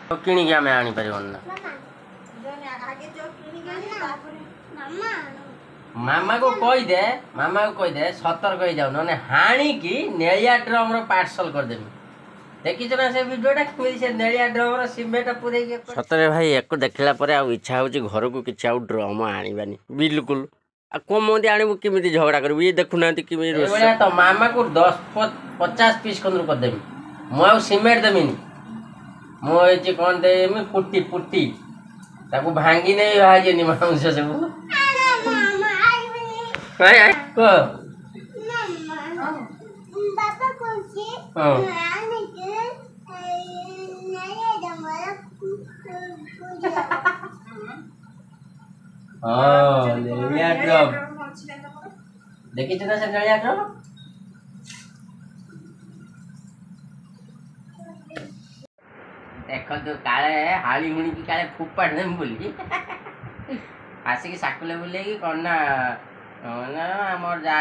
तो किणी आम आनी पारना मामा को कहीदे सतर्क हो जाऊ ना हाणी की नेलिया ड्रम पार्सल करदेमी देखी ना से वीडियोटा से नेलिया ड्रम सीमेंट पूरे सतरे भाई एक देखला पर आ इच्छा हो घर को किसी आउ ड्रम आनी बिल्कुल आ कमती आणबू किमी झगड़ा करू ये देखुना तो मामा को 10-50 पीस कंदर करदेमी मुझे सीमेंट देमीनि मुझे कौन देमी पुट्टी पुट्टी ताको भांगी नहीं भाजी मांस सब देखी ना से नलिया ड्रम देख तो काले हाली हुणी की काले फुपाड़ देम बोली आसिक साकुले बुले कि कौन ना आमर जा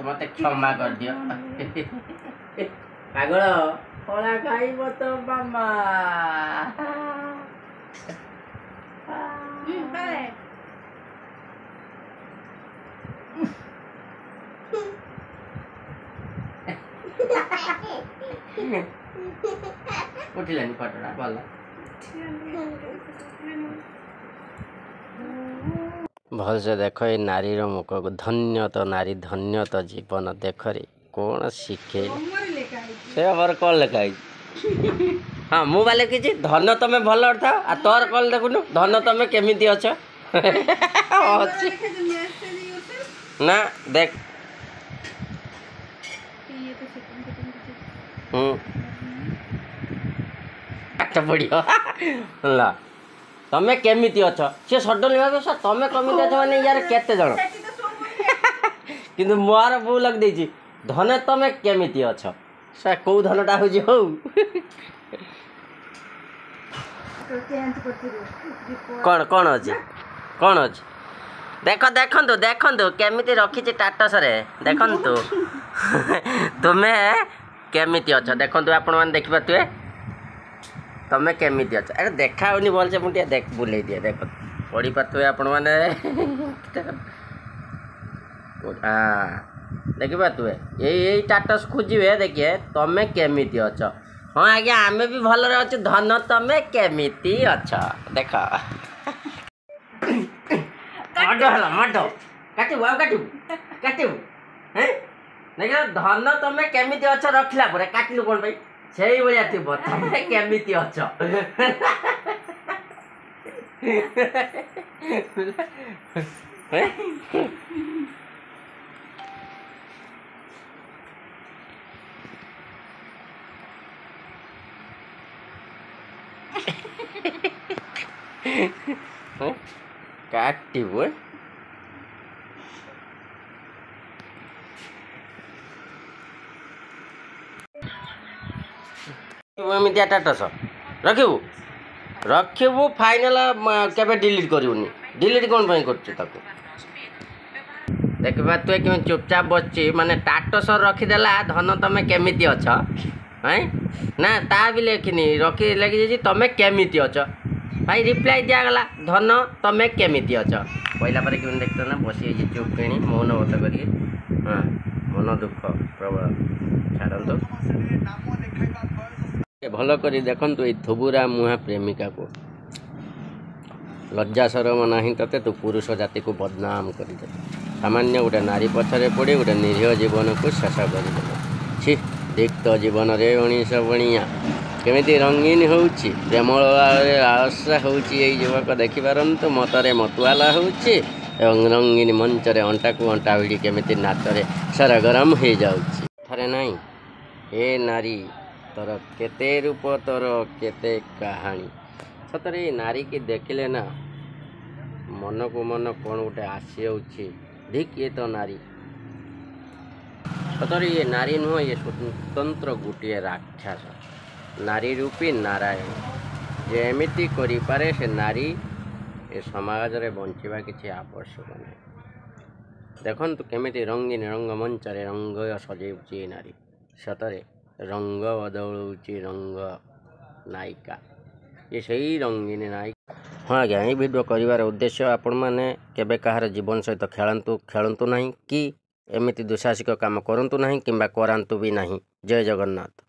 मत क्षमा कर दियो पागल कला खाइब तो मामा उठिलानी फटोटा भल भल से देख ये नारी मुख को धन्य तो नारी धन्य तो जीवन देख रे कौन शिखे से अबर कौन लिखाई हाँ मुझे लिखी धन तुम भल अर्थ आ तोर कल देखुन धन तुम केमी अच ना देख पाठ पढ़ियो ला तमें केमी अच सी सडनली भाव सर तुम कमी अच मैंने यार केते जन किंतु मोर बो लग देछि धन तुम केमी अच सर कौ धनटा हो कौन कौन अच्छी कौन अच्छी देख देखु देखु केमी रखी टाटस देखु तुम्हें केमी अच देखु आपण मैंने देखिपे तमें केमी अच अरे देखा भल से मुझे देख बुले दिए देख पढ़ी पारे आपण मैंने हाँ देखिपे यही टाटस खोजे देखिए तमें केमी अच हाँ आज्ञा आम भी भल अच्छे धन तमें केमी अच देख मड काटू आ काटू हैं देख धन तमें केमी अच रखला पर काटिलु कौन भाई से भाया थी तमें केमी अच काटिबो एमितिया टाटस रखिबू रखिबू फाइनल केबे डिलीट करूनी डिलीट कौन कर देखा तु कि चुपचाप बच्ची माने टाटस रखीदेला धन तुम केमी अच है ना ता भी लिखनी रखी लगी तुम केमी अच भाई रिप्लाई दिगला धन तुम केमी अच पहला पर कि देख ना बसी चुप किणी मौन व्रत कर हाँ मन दुख प्रबल छाड़ू भल कर देखु ये थुबुरा मुहा प्रेमिका को लज्जा शरम नहीं ते तू पुरुष जाति को बदनाम कर सामान्य गोटे नारी पछरे पड़ी गोटे निरीह जीवन को शेष करदे छि रिक्त जीवन रे उणीस बणिया केमिति रंगीन होउछि प्रेमल आशा होउछि ये युवक देखिपारंतु मतरे मतुआला होउछि एवं रंगीन मंचरे अंटा को अंटा भिड़ी केमिति नाचरे सरगरम हो जाउछि थरे नहीं हे नारी तोर केते रूप तोर केते कहानी सतरे नारी की देखिले ना मन को मन कौन गोटे आसी धिक ये तो नारी सतरे ये नारी नुह ये स्वतंत्र गोटे राक्षस नारी रूपी नारायण जे एमिति करि पारे से नारी ए समाज रे बंचिबा किछि आवश्यक नहीं देखंतु केमिति रंगीन रंगमंच रे रंग सजेउछि नारी सतरे रंग बदलुछि रंग नायिका ये सही रंगीन नायिका। हाँ आज्ञा ये भिडियो कर उद्देश्य आपण मैंने केबे कहार जीवन सहित खेलतु ना कि एमती दुशासिक काम करूँ ना कि करातु भी ना। जय जगन्नाथ।